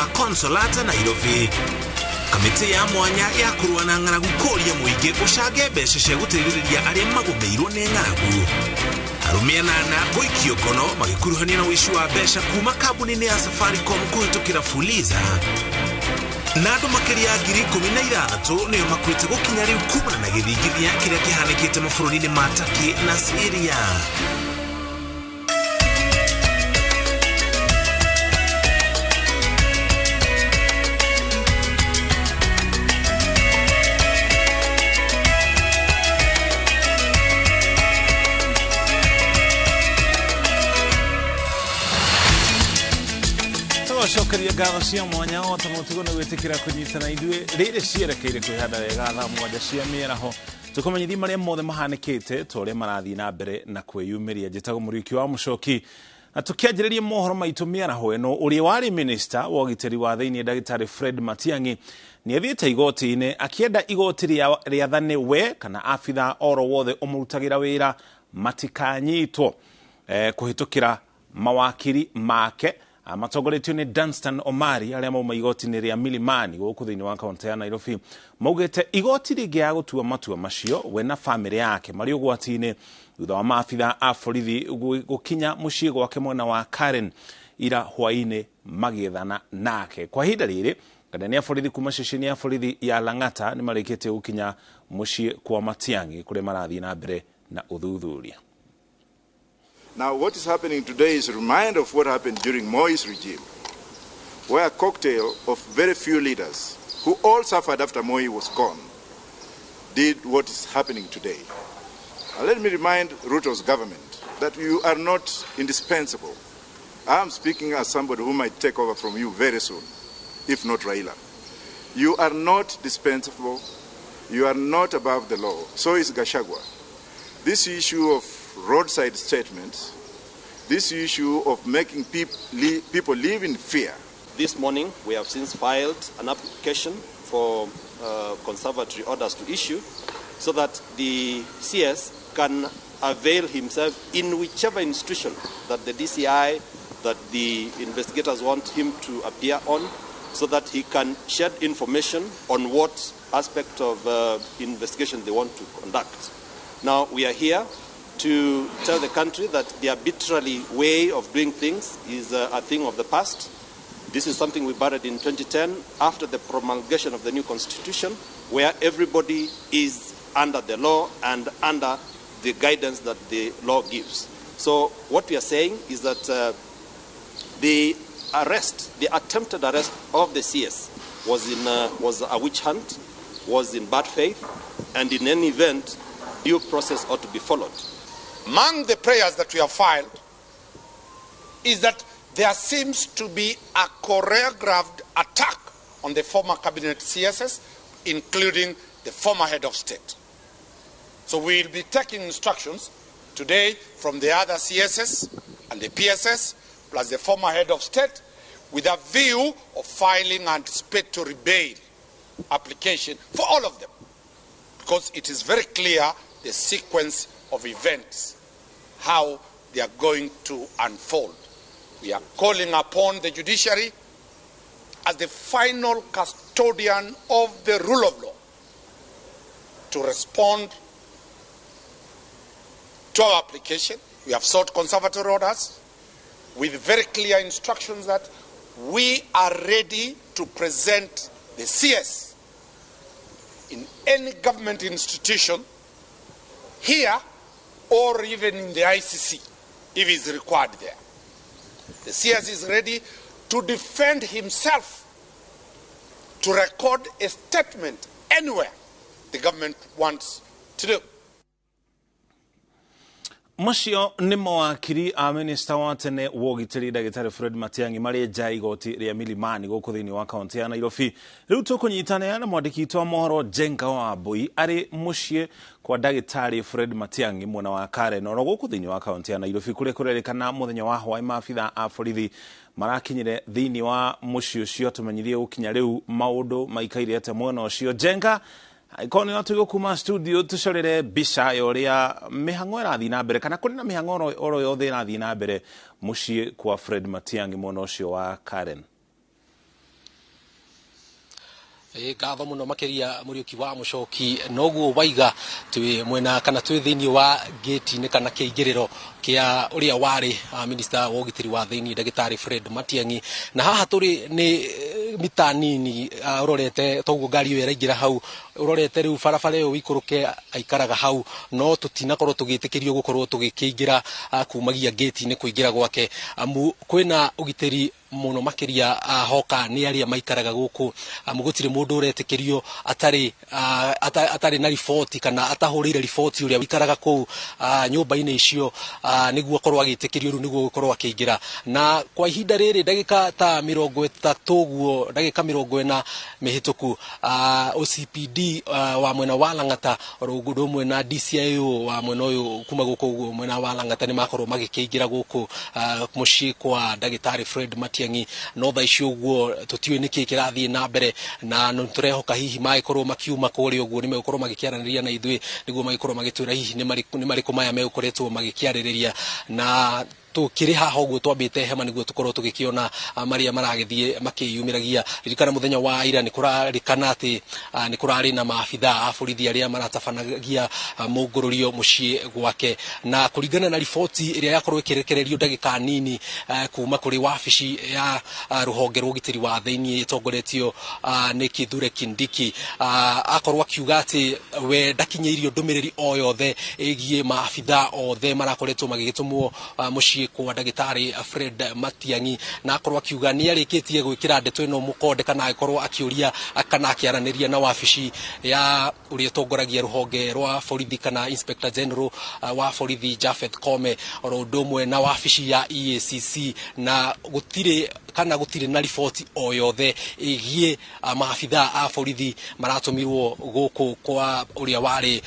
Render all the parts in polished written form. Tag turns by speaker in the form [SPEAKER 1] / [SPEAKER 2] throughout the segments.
[SPEAKER 1] wa Consolata Nairobi. Kamiti ya mwanya ya kurua na ng'aragu koria muingi gucange mbeca cia guteithĩrĩria aria magomeirwo nĩ ng'aragu. Arumia na goikio kono magikuruhania na wishi wa mbeca kuma kambuni-inĩ ya Safaricom kuhĩtũkĩra Fuliza. Na andũ makĩria ngiri 16 nĩo makuĩte gũkinya rĩu kumana na gĩthingithia kĩrĩa kĩhanĩkĩte mabũrũri-inĩ ma Turkey na Syria.
[SPEAKER 2] Shokeria gawa cia mwanya wota mutigo na gwitikira kunyitana idue rire cierekeire kwihanda wega tha mwanja cia mieraho tukomenyithia maria mothe mahanikite tore marathi na mbere na kwiyumiria njitago muriki wa mucoki na tukianjiririe mohoro maitu mieraho eno uri wari minister wa ugiteri wa thiini Dagitari Fred Matiang'i ni athiite igoti-ini akienda igoti riathane we kana afitha oro wothe umurutagira wira matikanyitwo kuhitukira mawakiri make Matogoretio ni Dunstan Omari aria mauma igoti-ini ria Milimani guku thiini wa kaunti ya Nairobi maugite igoti ringia gutua matua macio we na family yake mari ugwati-ini thutha wa maafitha a borithi gukinya mucii gwake mwena wa Karen ira hwaini magethana nake. Kwa hinda riri kadania borithi kuma ceceni ya borithi ya Lang'ata ni marikite gukinya mucii kwa Matiang'i kuri marathi na mbere na uthuthuria.
[SPEAKER 3] Now, what is happening today is a reminder of what happened during Moi's regime, where a cocktail of very few leaders, who all suffered after Moi was gone, did what is happening today. Now, let me remind Ruto's government that you are not indispensable. I am speaking as somebody who might take over from you very soon, if not Raila. You are not dispensable. You are not above the law. So is Gachagua. This issue of roadside statements, this issue of making people live in fear.
[SPEAKER 4] This morning, we have since filed an application for conservatory orders to issue so that the CS can avail himself in whichever institution that the DCI, that the investigators want him to appear on, so that he can shed information on what aspect of investigation they want to conduct. Now, we are here to tell the country that the arbitrary way of doing things is a thing of the past. This is something we battled in 2010 after the promulgation of the new constitution, where everybody is under the law and under the guidance that the law gives. So what we are saying is that the attempted arrest of the CS was a witch hunt, was in bad faith, and in any event, due process ought to be followed.
[SPEAKER 5] Among the prayers that we have filed is that there seems to be a choreographed attack on the former cabinet CSS, including the former head of state. So we will be taking instructions today from the other CSS and the PSS, plus the former head of state, with a view of filing anticipatory bail application for all of them, because it is very clear the sequence of events, how they are going to unfold. We are calling upon the judiciary as the final custodian of the rule of law to respond to our application. We have sought conservatory orders with very clear instructions that we are ready to present the CS in any government institution here or even in the ICC, if it's required there. The CS is ready to defend himself, to record a statement anywhere the government wants to do.
[SPEAKER 2] Macio ni mawakiri a minister wa tene wa ugiteri Dagitari Fred Matiang'i mari nja igoti ria Milimani guku thiini wa kaunti ya Nairobi. Riu tukunyitana na mwandiki wa mohoro Jenga wa Boi ari mucie kwa Dagitari Fred Matiang'i mwena wa Karen no guku thiini wa kaunti ya Nairobi kure kurerikana muthenya wa hwaĩ maabitha a borithi marakinyire thiini wa mucie ucio tumenyithie gukinya riu maundu maikaire ate mwena ucio. Jenga ikoni watu kuma studio tucorere bica yoria mihango irathi na mbere kana kuri na mihango oro yothe irathi na mbere mucie kwa Fred Matiang'i mwena ucio wa Karen.
[SPEAKER 6] Gatho muno makiria Muriuki wa Mucoki noguo waiga twi mwena kana twi thiini wa gate ni kana kiingiriro kia uria wari minister wa ugitiri wa thiini Ndagitari Fred Matiang'i na haha turi ni mita nini urorete toguo ngari iyo iraingira hau urorete riu barabara iyo wikuruke aikaraga hau no tutinakorwo tugitikirio gukorwo tugikiingira kumagia gate ni kuingira gwake amu kwina ugitiri muno makiria hoka ni aria maikaraga guku mugutire mundu uretikirio atari na report kana atahurire report uria wikaraga ku nyumba-ini icio niguo korwo agitikirio ru niguo korwo akiingira na kwa ihinda riri ndagika ta 30 guo ndagika 40 mihituku OCPD wa mwena wa Lang'ata rugudo mwena DCIO wa mwena uyu kuma guku mwena wa Lang'ata ni makorwo magikiingira guku mucii kwa Ndagitari Fred Matiang'i no tha icio guo tutiwe niki kirathie na mbere na no turehoka hihi magikorwo makiuma kuri uguo ni megukorwo magikiaraniria na ithui niguo magikorwo magitwira hihi ni mariku maya megukoretwo magikiaririria na tukiri haha uguo twambite hema niguo tukorwo tugikiona maria maragithie makiyumiragia ririkana muthenya wa ira ni kurarikana ati ni kurari na maafitha a borithi aria maratabanagia mungururio mucii gwake na kuringana na riboti iria yakorwo ikirekererio ndagika nini kuma kuri wabici ya ruhonge rwa ugitiri wa thiini itongoretio ni Kithure Kindiki akorwo akiuga ati we ndakinyeirio ndumiriri o yothe igie maafitha othe marakoretwo magigitumwo mucii kwa Ndagitari Fred Matiang'i na akorwo akiuga ni arikitie gwikira ndeto ino mukonde kana akorwo akiuria kana akiaraniria na wabici ya uria tongoragia ruhonge rwa borithi kana Inspector General wa borithi Japheth Kome orodomwe na wabici ya EACC na gutire na report o yothe igie maafitha a borithi maratumirwo guku kwa uria wari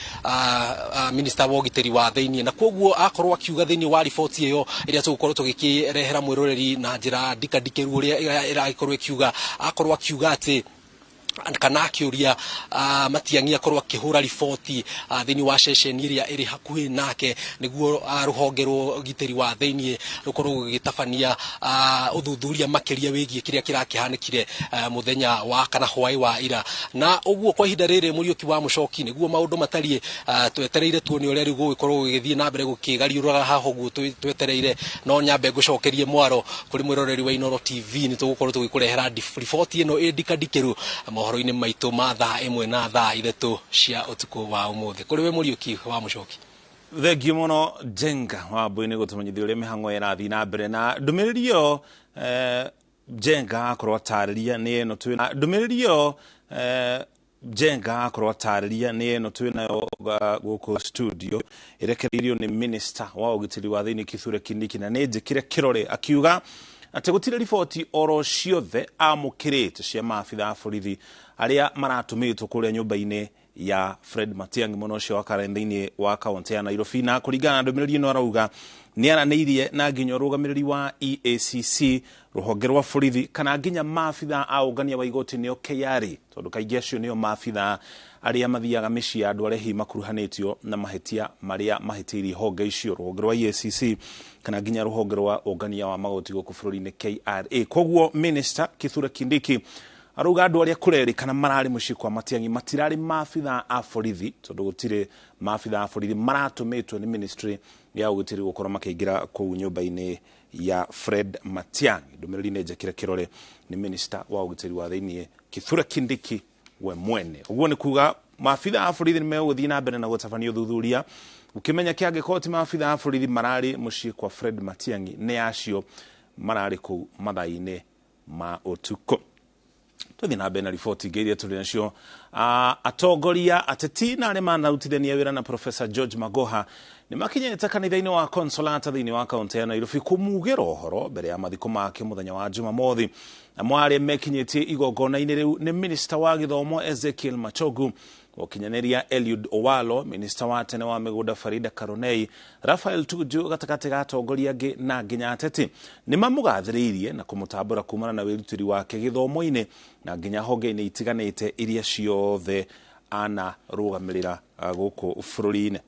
[SPEAKER 6] minister wa ugitiri wa thiini na koguo akorwo akiuga thiini wa report iyo iria tugukorwo tugikirehera mwiroreri na njira ndikadikiru uria iragikorwo ikiuga akorwo akiuga ati kana akiuria Matiang'i akorwo akihura riboti thiini wa session iria iri hakuhi nake niguo ruhonge rwa ugitiri wa thiini rukorwo rugitabania uthuthuria makiria wigie kiria kirakihanikire muthenya wa kana hwai wa ira na uguo kwa ihinda riri Muriuki wa Mucoki niguo maundu matari twetereire tuone uria rigu gikorwo gigithie na mbere gukigariuraga haho guo twetereire no nyambe gucokerie mwaro kuri mwiroreri wa iNooro TV ni tugukorwo tugikurehera riboti ino indikadikiru mohoro-ini maitu ma thaa imwe na thaa ithatu cia utuku wa umuthi kuri we Muriuki wa Mucoki
[SPEAKER 2] thengio muno Jenga wa Mbuini gutumanyithia uria mihango irathi na mbere na ndumiririo Jenga akorwo atariria ni eno twina ndumiririo Jenga akorwo atariria ni eno twinayo guku studio irekereirio ni minister wa ugitiri wa thiini Kithure Kindiki na ni njikire kirore akiuga ati gutire riboti oro ciothe amukirite cia maafitha a borithi aria maratumitwo kuria nyumba-ini ya Fred Matiang'i muno cio akarenthi-ini wa kaunti ya Nairobi na kuringana na ndumiriri ino arauga ni araneirie na nginya rugamiriri wa EACC ruhonge rwa borithi kana nginya maafitha a ungania wa igoti nio KRA tondu kaingi acio nio maafitha aria mathiaga micii ya andu aria hi makuruhanitio na mahetia maria mahetirie honge icio ruhonge rwa EACC kana nginya ruhonge rwa ungania wa magoti guku bururi-ini KRA koguo minister Kithure Kindiki aruga andu aria kurerikana marari mucii kwa Matiang'i matirari maafitha a borithi tondu gutire maafitha a borithi maratumitwo ni ministry ya ugitiri gukorwo makiingira kuu nyumba-ini ya Fred Matiang'i ndumiriri ni njikire kirore ni minister wa ugitiri wa thiini Kithure Kindiki we mwene uguo ni kuga maafitha a borithi ni meguthii na mbere na gutabania uthuthuria ukimenya kiangikoti maafitha a borithi marari mucii kwa Fred Matiang'i ni acio marari kuu mathaa-ini ma utuku tuthi na mbere na riboti ingĩ iria tũrĩ nacio atongoria ateti na arĩa manarutithania wĩra na Professor George Magoha nĩ makinyĩte kanitha-inĩ wa Consolata thĩinĩ wa kaunti ya Nairobi kũmugĩra ũhoro mbere ya mathiko make mũthenya wa Jumamothi amwe arĩa mekinyĩtie igongona-inĩ rĩu nĩ minister wa gĩthomo Ezekiel Machogu wakinyaneria Eliud Owalo minister wa tene wa migunda Farida Karonei Raphael Tuju gatakati ga atongoria angĩ na nginya ateti nĩ mamugathĩrĩirie na kũmũtambũra kumana na wĩrutĩri wake gĩthomo-inĩ na nginya honge-inĩ itiganĩte iria ciothe ana rũgamĩrĩra gũkũ bũrũri-inĩ.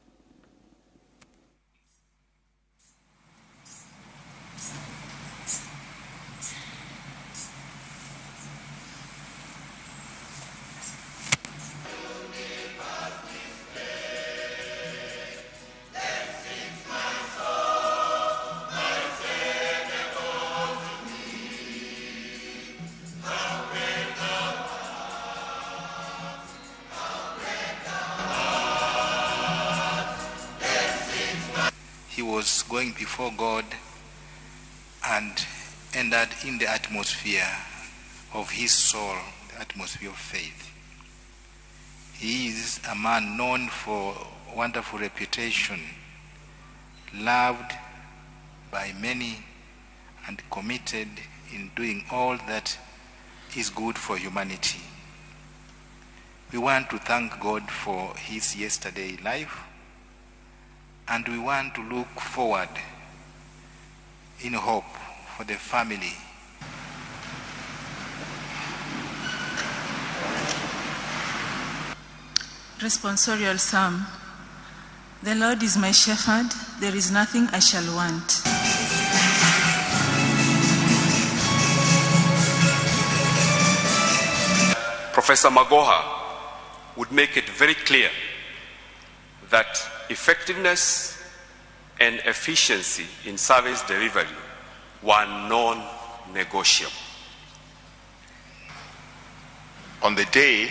[SPEAKER 7] was going before God and entered in the atmosphere of his soul, the atmosphere of faith. He is a man known for wonderful reputation, loved by many and committed in doing all that is good for humanity. We want to thank God for his yesterday life, and we want to look forward in hope for the family.
[SPEAKER 8] Responsorial Psalm. The Lord is my shepherd, there is nothing I shall want.
[SPEAKER 9] Professor Magoha would make it very clear that effectiveness and efficiency in service delivery were non-negotiable.
[SPEAKER 10] On the day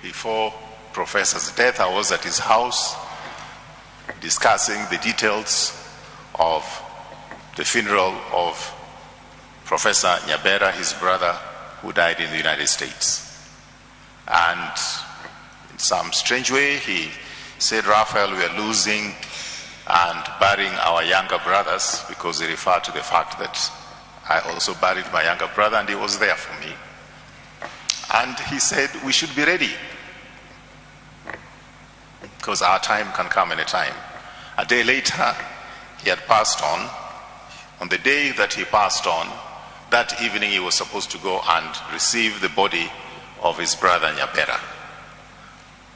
[SPEAKER 10] before Professor's death, I was at his house discussing the details of the funeral of Professor Nyabera, his brother, who died in the United States. And in some strange way, he said, Raphael, we are losing and burying our younger brothers, because he referred to the fact that I also buried my younger brother and he was there for me. And he said, we should be ready, because our time can come anytime. A day later, he had passed on. On the day that he passed on, that evening he was supposed to go and receive the body of his brother Nyabera,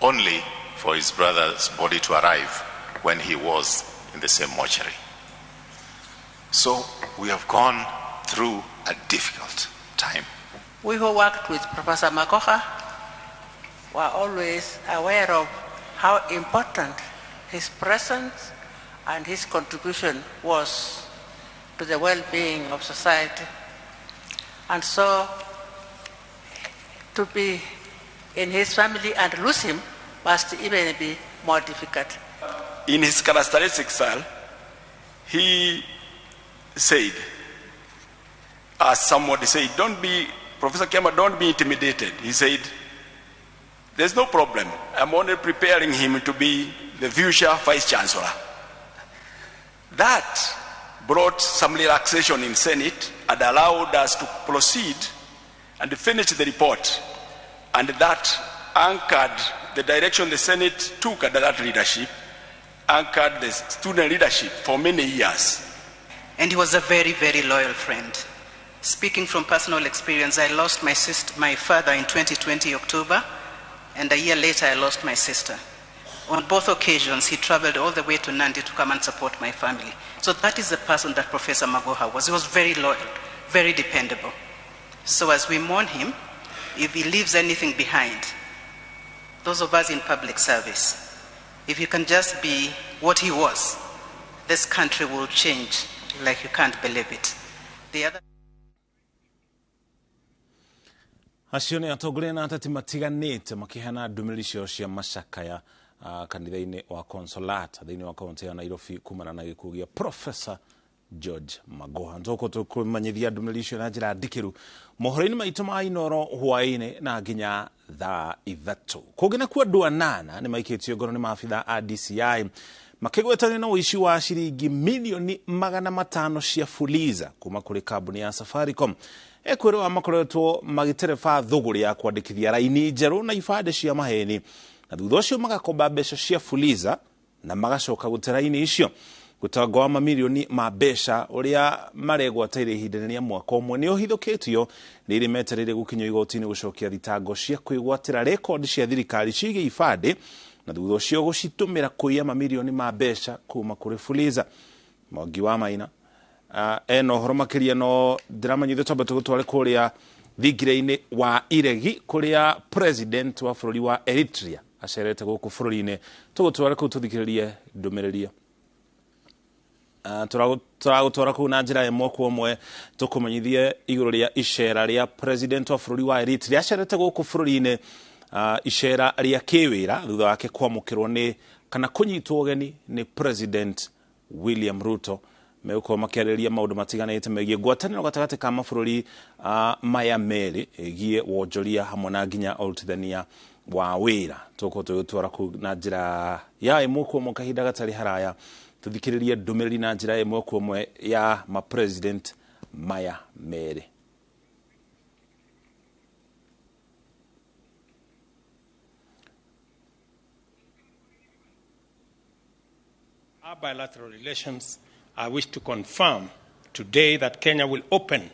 [SPEAKER 10] only for his brother's body to arrive when he was in the same mortuary. So we have gone through a difficult time.
[SPEAKER 11] We who worked with Professor Magoha were always aware of how important his presence and his contribution was to the well-being of society. And so to be in his family and lose him must even be more difficult.
[SPEAKER 9] In his characteristic style, he said, as somebody said, Professor Kiama, don't be intimidated. He said, there's no problem. I'm only preparing him to be the future Vice Chancellor. That brought some relaxation in Senate and allowed us to proceed and finish the report. And that anchored the direction the Senate took under that leadership, anchored the student leadership for many years.
[SPEAKER 12] And he was a very, very loyal friend. Speaking from personal experience, I lost my father in 2020 October, and a year later I lost my sister. On both occasions, he traveled all the way to Nandi to come and support my family. So that is the person that Professor Magoha was. He was very loyal, very dependable. So as we mourn him, if he leaves anything behind, those of us in public service, if you can just be what he was, this country will change like you can't believe it. The other
[SPEAKER 2] acio nä atongoria na ateti matiganĩte makĩheana ndũmĩrĩri ciao cia macakaya kanitha-inĩ wa Consolata thĩinĩ wa kaunti ya Nairobi kumana na gĩkuũ gĩa Professor George Magoha. Ntoko tũkũmenyithia ndũmĩrĩri icio na njĩra ndikĩru mohoro-inĩ maitũ ma iNooro hwaĩ-inĩ na nginya thaa ithatũ. Kũngĩ nakuo andũ 8 nĩ maikĩtio ngono nĩ maabitha a DCI makĩgwetania na ũici wa ciringi milioni 500 cia Fuliza kuma kũrĩ kambuni ya Safaricom. Ekwĩrwo makoretwo magĩtereba thũgũrĩ ya kwandĩkithia raini njerũ na ibandĩ cia maheni, na thutha ũcio magakomba mbeca cia Fuliza na magacoka gũte raini icio. Gũtangwo wa mamilioni ma mbeca ũrĩa maregwataire ihinda-inĩ rĩa mwaka ũmwe nĩ ũhithũkĩtio nĩ irĩ metereire gũkinywo igoti-inĩ gũcokia thitango cia kwĩgwatĩra rekondi cia thirikari ciĩgiĩ ibandĩ na thutha ũcio gũcitũmĩra kũiya mamilioni ma mbeca kuma kũrĩ Fuliza. Mwangi wa Maina eno horo makĩria no ndiramanyithio twambe tũgũtware kũrĩa thingire-inĩ wa iregi kũrĩa president wa bũrũri wa Eritrea acerete gũkũ bũrũri-inĩ. Tũgũtware kũu tũthikĩrĩrie ndũmĩrĩri. Tũragũtwara kũu na njĩra ĩmwe kwa ĩmwe tũkũmenyithie igũrũ rĩa icera rĩa president wa bũrũri wa Eritrea acerete gũkũ bũrũri-inĩ, icera rĩa kĩwĩra thutha wake kwamũkĩrwo nĩ kana kũnyitwo ũgeni nĩ president William Ruto meuko makiarĩria maũndũ matiganĩte megiĩ ngwatanĩro gatagatĩ ka mabũrũri maya merĩ ĩgiĩ wonjoria hamwe na nginya ũrutithania wa wĩra. Tũko tũgĩtwara kũu na njĩra ya ĩmwe kwa ĩmwe kahinda gatarĩ haraya tũthikĩrĩrie ndũmĩrĩri na njĩra ĩmwe kwa ĩmwe ya ma-president maya merĩ.
[SPEAKER 13] Our bilateral relations, I wish to confirm today that Kenya will open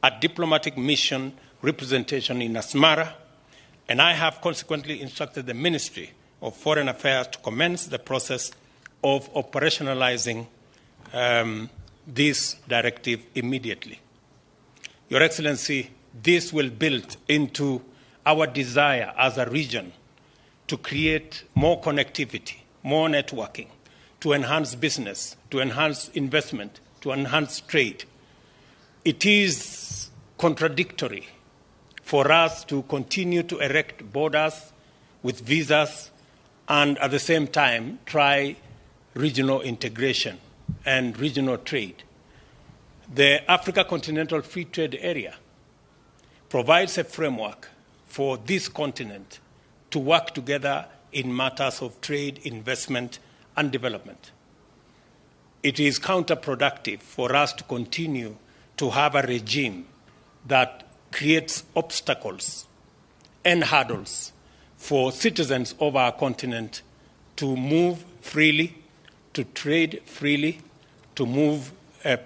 [SPEAKER 13] a diplomatic mission representation in Asmara, and I have consequently instructed the Ministry of Foreign Affairs to commence the process of operationalizing this directive immediately. Your Excellency, this will build into our desire as a region to create more connectivity, more networking, to enhance business, to enhance investment, to enhance trade. It is contradictory for us to continue to erect borders with visas and at the same time try regional integration and regional trade. The Africa Continental Free Trade Area provides a framework for this continent to work together in matters of trade, investment, and development. It is counterproductive for us to continue to have a regime that creates obstacles and hurdles for citizens of our continent to move freely, to trade freely, to move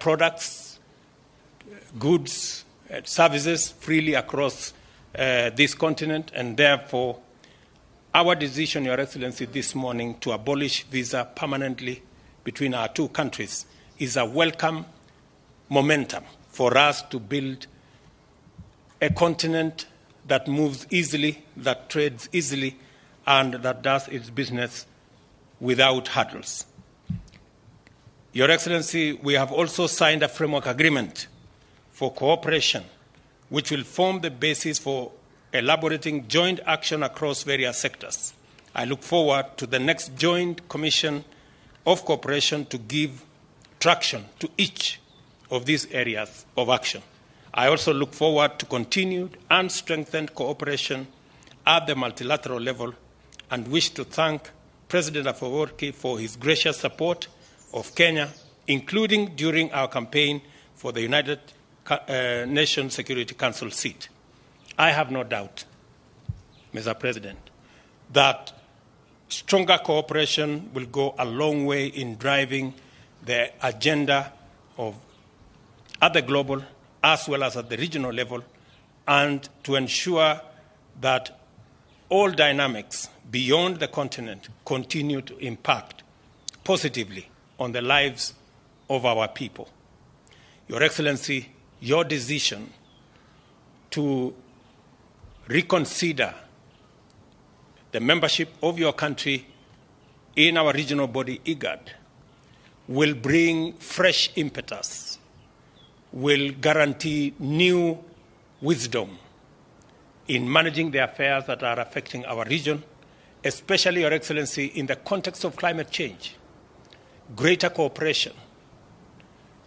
[SPEAKER 13] products, goods, services freely across this continent, and therefore our decision, Your Excellency, this morning to abolish visa permanently between our two countries is a welcome momentum for us to build a continent that moves easily, that trades easily, and that does its business without hurdles. Your Excellency, we have also signed a framework agreement for cooperation, which will form the basis for elaborating joint action across various sectors. I look forward to the next joint commission of cooperation to give traction to each of these areas of action. I also look forward to continued and strengthened cooperation at the multilateral level and wish to thank President Afwerki for his gracious support of Kenya, including during our campaign for the United Nations Security Council seat. I have no doubt, Mr. President, that stronger cooperation will go a long way in driving the agenda at the global as well as at the regional level, and to ensure that all dynamics beyond the continent continue to impact positively on the lives of our people. Your Excellency, your decision to reconsider the membership of your country in our regional body, IGAD, will bring fresh impetus, will guarantee new wisdom in managing the affairs that are affecting our region, especially, Your Excellency, in the context of climate change. Greater cooperation,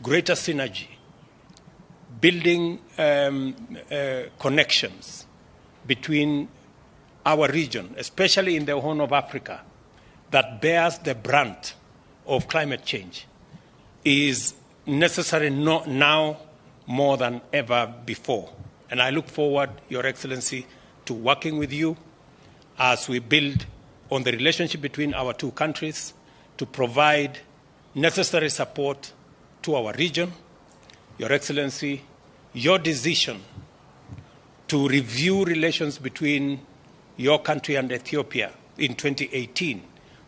[SPEAKER 13] greater synergy, building connections between our region, especially in the Horn of Africa, that bears the brunt of climate change, is necessary now more than ever before. And I look forward, Your Excellency, to working with you as we build on the relationship between our two countries to provide necessary support to our region. Your Excellency, your decision to review relations between your country and Ethiopia in 2018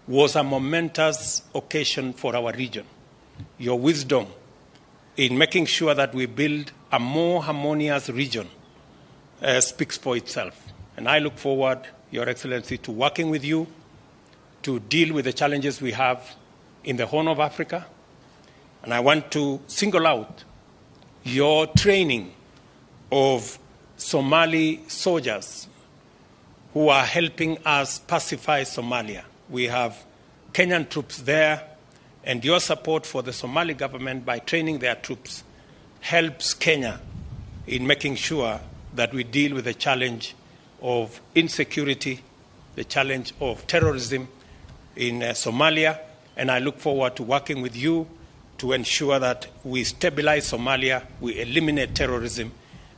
[SPEAKER 13] was a momentous occasion for our region. Your wisdom in making sure that we build a more harmonious region speaks for itself. And I look forward, Your Excellency, to working with you to deal with the challenges we have in the Horn of Africa. And I want to single out your training of Somali soldiers who are helping us pacify Somalia. We have Kenyan troops there, And your support for the Somali government by training their troops helps Kenya in making sure that we deal with the challenge of insecurity, the challenge of terrorism in Somalia, and I look forward to working with you to ensure that we stabilize Somalia, we eliminate terrorism,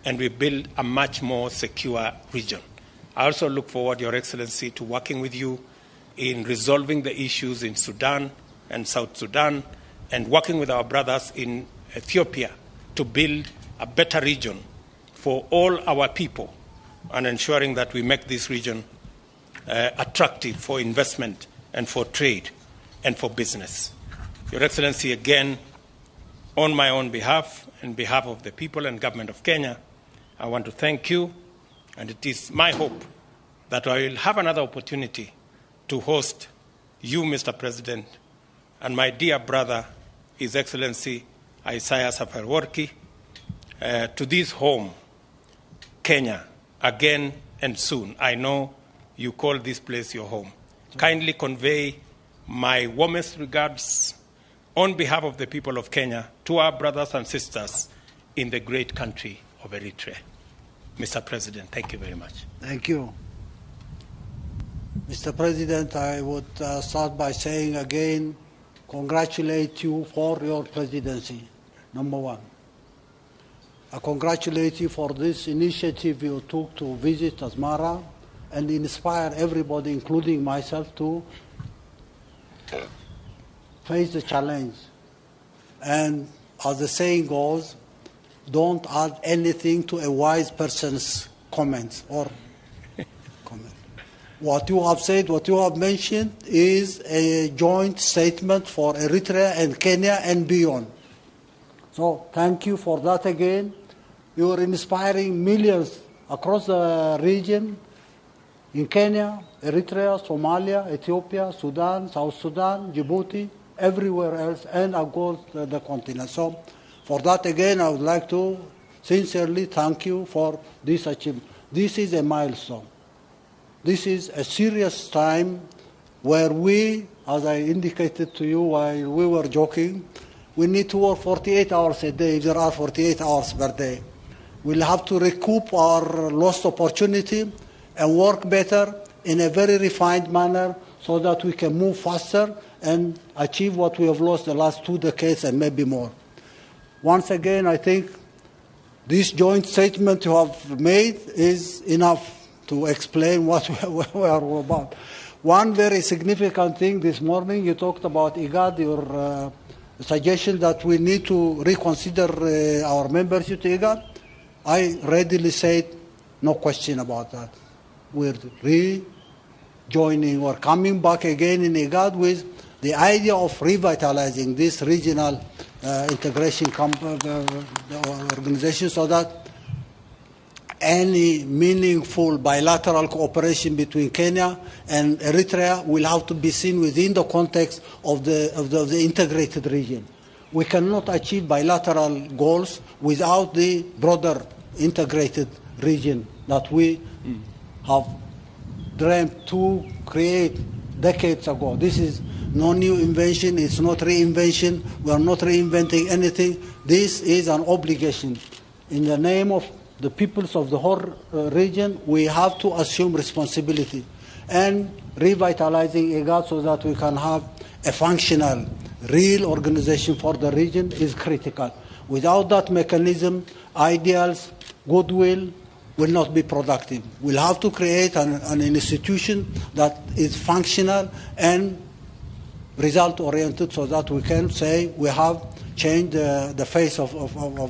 [SPEAKER 13] and we build a much more secure region. I also look forward, Your Excellency, to working with you in resolving the issues in Sudan and South Sudan, and working with our brothers in Ethiopia to build a better region for all our people, and ensuring that we make this region attractive for investment and for trade and for business. Your Excellency, again, on my own behalf and behalf of the people and government of Kenya, I want to thank you, and it is my hope that I will have another opportunity to host you, Mr. President, and my dear brother, His Excellency Isaiah Safarworki, to this home, Kenya, again and soon. I know you call this place your home. Kindly convey my warmest regards on behalf of the people of Kenya to our brothers and sisters in the great country of Eritrea. Mr. President, thank you very much.
[SPEAKER 14] Thank you. Mr. President, I would start by saying again, congratulate you for your presidency, number one. I congratulate you for this initiative you took to visit Asmara and inspire everybody, including myself, to face the challenge. And as the saying goes, don't add anything to a wise person's comments or comment. What you have said, what you have mentioned is a joint statement for Eritrea and Kenya and beyond. So thank you for that again. You are inspiring millions across the region in Kenya, Eritrea, Somalia, Ethiopia, Sudan, South Sudan, Djibouti, everywhere else, and across the continent. So for that, again, I would like to sincerely thank you for this achievement. This is a milestone. This is a serious time where we, as I indicated to you while we were joking, we need to work 48 hours a day if there are 48 hours per day. We'll have to recoup our lost opportunity and work better in a very refined manner so that we can move faster and achieve what we have lost the last 2 decades and maybe more. Once again, I think this joint statement you have made is enough to explain what we are about. One very significant thing this morning, you talked about IGAD, your suggestion that we need to reconsider our membership to IGAD. I readily said, no question about that. We're rejoining or coming back again in IGAD with the idea of revitalizing this regional integration organization so that any meaningful bilateral cooperation between Kenya and Eritrea will have to be seen within the context of the integrated region. We cannot achieve bilateral goals without the broader integrated region that we have dreamt to create decades ago. This is no new invention, it's not reinvention, we are not reinventing anything. This is an obligation. In the name of the peoples of the whole region, we have to assume responsibility and revitalizing IGAD so that we can have a functional, real organization for the region is critical. Without that mechanism, ideals, goodwill will not be productive. We'll have to create an institution that is functional and result-oriented so that we can say we have changed the face of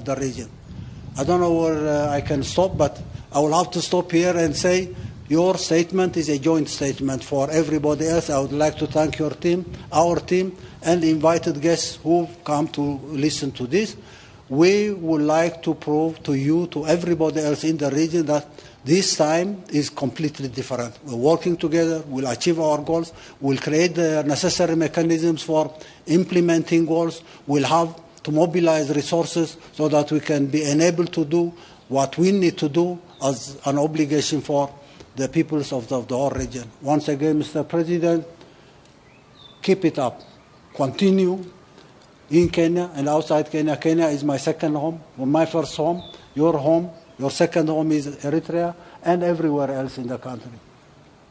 [SPEAKER 14] the region. I don't know where I can stop, but I will have to stop here and say your statement is a joint statement for everybody else. I would like to thank your team, our team, and the invited guests who've come to listen to this. We would like to prove to you, to everybody else in the region, that this time is completely different. We're working together, we'll achieve our goals, we'll create the necessary mechanisms for implementing goals, we'll have to mobilize resources so that we can be enabled to do what we need to do as an obligation for the peoples of the whole region. Once again, Mr. President, keep it up. continue in Kenya and outside Kenya. Kenya is my second home, my first home, your second home is Eritrea, and everywhere else in the country.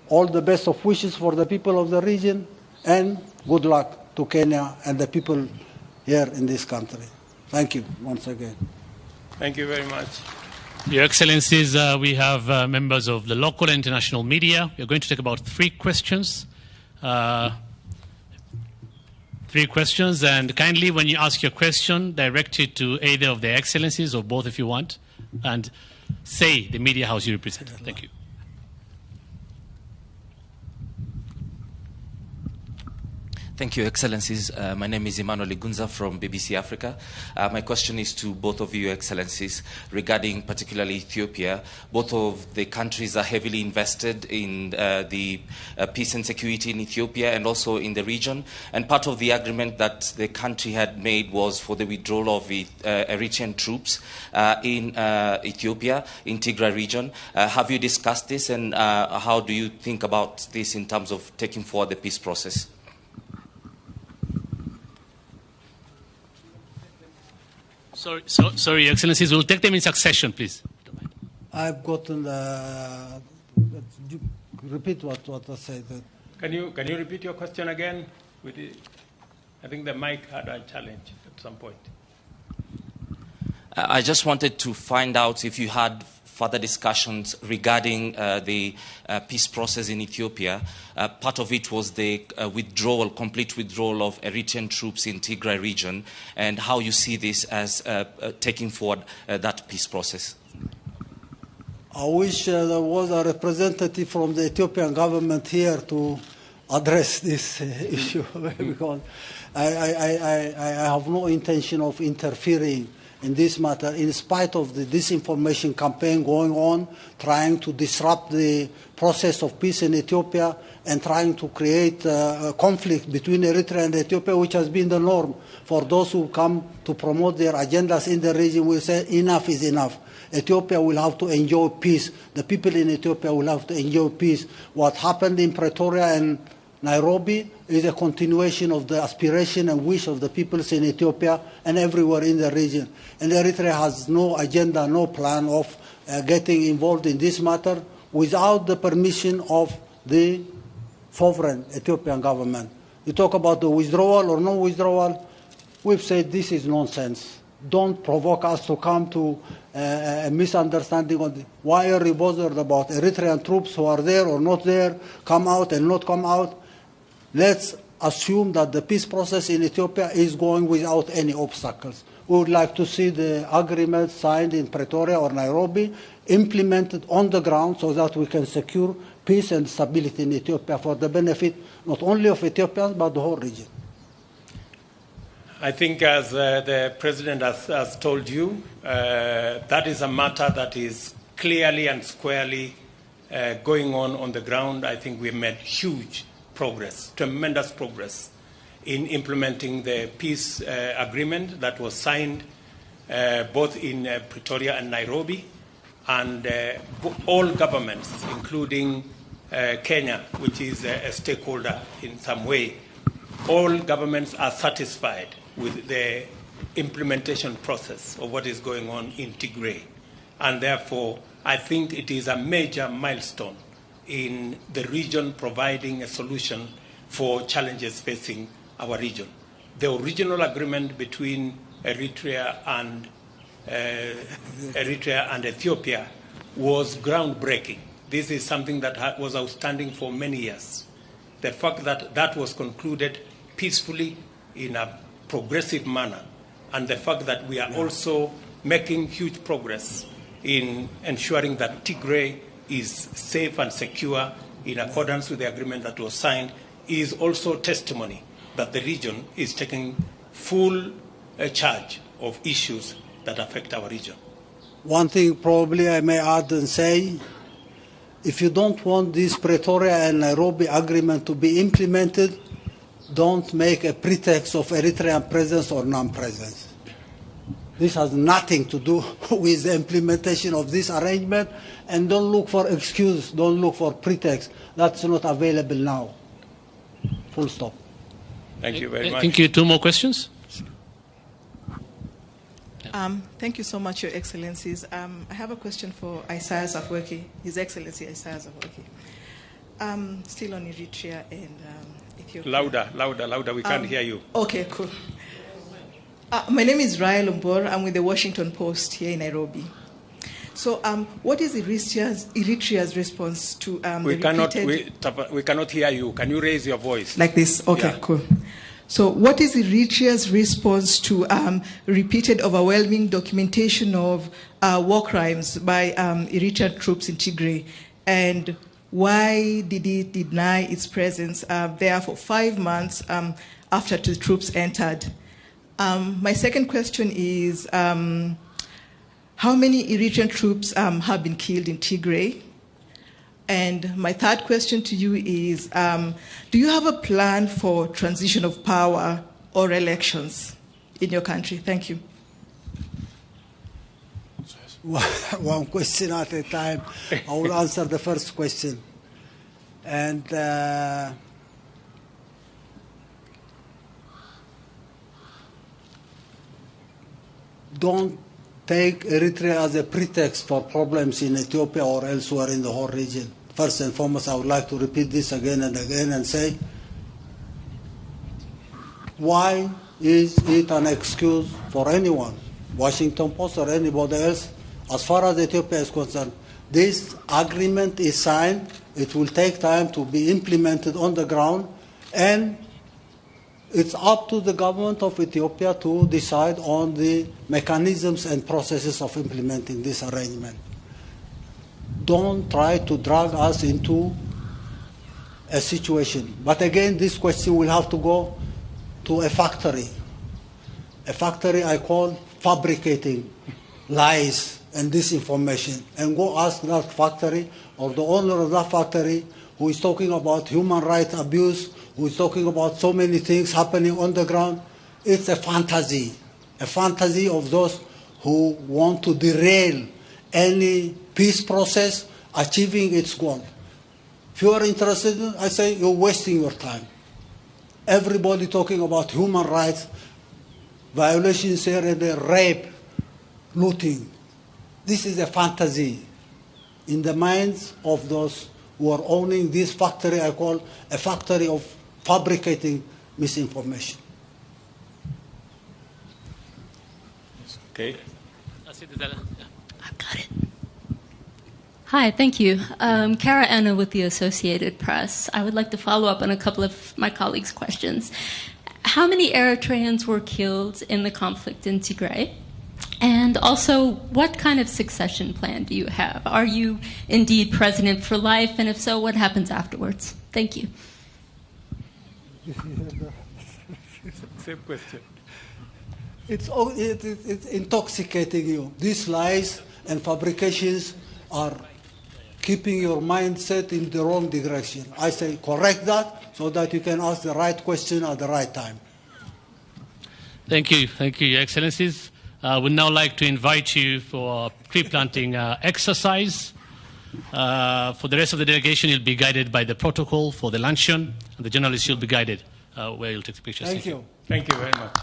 [SPEAKER 14] All the best of wishes for the people of the region, and good luck to Kenya and the people here in this country. Thank you once again.
[SPEAKER 13] Thank you very much.
[SPEAKER 15] Your Excellencies, we have members of the local and international media. We are going to take about 3 questions. 3 questions, and kindly, when you ask your question, direct it to either of their Excellencies or both if you want, and say the media house you represent. Thank you.
[SPEAKER 16] Thank you, Excellencies. My name is Emmanuel Igunza from BBC Africa. My question is to both of you, Excellencies, regarding particularly Ethiopia. Both of the countries are heavily invested in the peace and security in Ethiopia and also in the region. And part of the agreement that the country had made was for the withdrawal of Eritrean troops in Ethiopia, in Tigray region. Have you discussed this, and how do you think about this in terms of taking forward the peace process?
[SPEAKER 15] Sorry, Excellencies, we'll take them in succession, please.
[SPEAKER 14] I've gotten repeat what I said.
[SPEAKER 13] Can you repeat your question again? I think the mic had a challenge at some point.
[SPEAKER 16] I just wanted to find out if you had further discussions regarding the peace process in Ethiopia. Part of it was the complete withdrawal of Eritrean troops in Tigray region, and how you see this as taking forward that peace process.
[SPEAKER 14] I wish there was a representative from the Ethiopian government here to address this issue, because I have no intention of interfering in this matter, in spite of the disinformation campaign going on, trying to disrupt the process of peace in Ethiopia and trying to create a conflict between Eritrea and Ethiopia, which has been the norm for those who come to promote their agendas in the region. We say enough is enough. Ethiopia will have to enjoy peace. The people in Ethiopia will have to enjoy peace. What happened in Pretoria and Nairobi is a continuation of the aspiration and wish of the peoples in Ethiopia and everywhere in the region. And Eritrea has no agenda, no plan of getting involved in this matter without the permission of the sovereign Ethiopian government. You talk about the withdrawal or no withdrawal, we've said this is nonsense. Don't provoke us to come to a misunderstanding on why are you bothered about Eritrean troops who are there or not there, come out and not come out. Let's assume that the peace process in Ethiopia is going without any obstacles. We would like to see the agreement signed in Pretoria or Nairobi implemented on the ground so that we can secure peace and stability in Ethiopia for the benefit not only of Ethiopians but the whole region.
[SPEAKER 13] I think, as the President has told you, that is a matter that is clearly and squarely going on the ground. I think we've made huge progress, tremendous progress, in implementing the peace agreement that was signed both in Pretoria and Nairobi, and all governments, including Kenya, which is a stakeholder in some way, all governments are satisfied with the implementation process of what is going on in Tigray. And therefore, I think it is a major milestone in the region providing a solution for challenges facing our region. The original agreement between Eritrea and Ethiopia was groundbreaking. This is something that was outstanding for many years. The fact that that was concluded peacefully in a progressive manner, and the fact that we are also making huge progress in ensuring that Tigray is safe and secure in accordance with the agreement that was signed is also testimony that the region is taking full charge of issues that affect our region.
[SPEAKER 14] One thing probably I may add and say, if you don't want this Pretoria and Nairobi agreement to be implemented, don't make a pretext of Eritrean presence or non-presence. This has nothing to do with the implementation of this arrangement, and don't look for excuse, don't look for pretext. That's not available now. Full stop.
[SPEAKER 2] Thank you very much.
[SPEAKER 15] Thank you. 2 more questions?
[SPEAKER 17] Thank you so much, Your Excellencies. I have a question for Isaias Afwerki, His Excellency Isaias Afwerki. Still on Eritrea and Ethiopia.
[SPEAKER 13] Louder. We can't hear you.
[SPEAKER 17] Okay, cool. My name is Rael Umbor. I'm with the Washington Post here in Nairobi. So, what is Eritrea's response to
[SPEAKER 13] We cannot hear you. Can you raise your voice?
[SPEAKER 17] Like this? Okay, yeah. Cool. So, what is Eritrea's response to repeated overwhelming documentation of war crimes by Eritrean troops in Tigray? And why did it deny its presence there for 5 months after the troops entered? My second question is, how many Eritrean troops have been killed in Tigray? And my third question to you is, do you have a plan for transition of power or elections in your country? Thank you.
[SPEAKER 14] One question at a time. I will answer the first question. And don't take Eritrea as a pretext for problems in Ethiopia or elsewhere in the whole region. First and foremost, I would like to repeat this again and again and say, why is it an excuse for anyone, Washington Post or anybody else, as far as Ethiopia is concerned? This agreement is signed. It will take time to be implemented on the ground, and it's up to the government of Ethiopia to decide on the mechanisms and processes of implementing this arrangement. Don't try to drag us into a situation. But again, this question will have to go to a factory. A factory I call fabricating lies and disinformation. And go ask that factory or the owner of that factory who is talking about human rights abuse, who is talking about so many things happening on the ground. It's a fantasy of those who want to derail any peace process achieving its goal. If you are interested, I say you're wasting your time. Everybody talking about human rights, violations here and there, rape, looting. This is a fantasy in the minds of those who are owning this factory I call a factory of fabricating misinformation.
[SPEAKER 2] Okay.
[SPEAKER 18] I've got it. Hi, thank you. Kara Anna with the Associated Press. I would like to follow up on a couple of my colleagues' questions. How many Eritreans were killed in the conflict in Tigray? And also, what kind of succession plan do you have? Are you indeed president for life? And if so, what happens afterwards? Thank you.
[SPEAKER 13] Same question.
[SPEAKER 14] It's intoxicating you. These lies and fabrications are keeping your mindset in the wrong direction. I say correct that so that you can ask the right question at the right time.
[SPEAKER 15] Thank you, Your Excellencies. Would now like to invite you for a tree planting exercise. For the rest of the delegation, you'll be guided by the protocol for the luncheon, and the journalists will be guided where you'll take the pictures.
[SPEAKER 14] Thank you.
[SPEAKER 13] Thank you very much.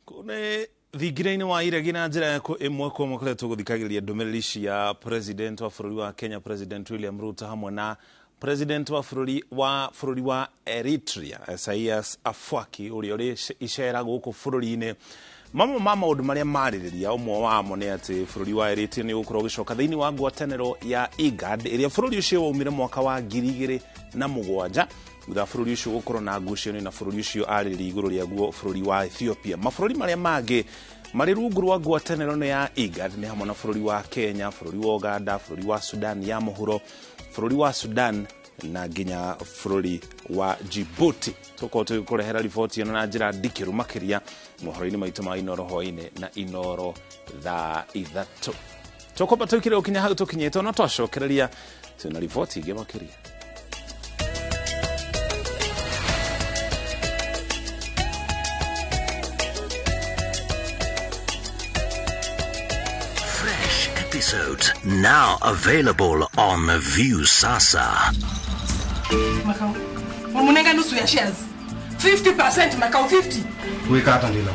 [SPEAKER 2] Kune thigiraini wa iregi na njira imwe kwa mukore tuguthikagiriria ndumiriri cia president wa bururi wa Kenya, President William Ruto, hamwe na president wa bururi wa Eritrea Isaias Afwerki uria uri icera guku bururi-ini. Mamwe ma maundu maria maririria umwe wamo ni ati bururi wa Eritrea ni gukorwo gicoka thiini wa ngwataniro ya IGAD iria bururi ucio waumire mwaka wa 2007 thutha bururi ucio gukorwo na ngucanio na bururi ucio ariri iguru ria guo bururi wa Ethiopia. Mabururi maria mangi mari rungu rwa ngwataniro ya IGAD ni hamwe na bururi wa Kenya, bururi wa Uganda, bururi wa Sudan ya muhuro, bururi wa Sudan na nginya bururi wa Djibouti. Tuko tukurehera riboti ino na njira ndikiru makiria mohoro-ini maitu ma iNooro hwaini na iNooro thaa ithatu. Tuko tukire ukinya hau tukinyete no twacokereria tuna riboti ingi makiria.
[SPEAKER 19] Fresh episodes now available on View Sasa.
[SPEAKER 20] Makao. Umunenga nusu ya shares. 50% Makao 50.
[SPEAKER 21] Weka hata nilo.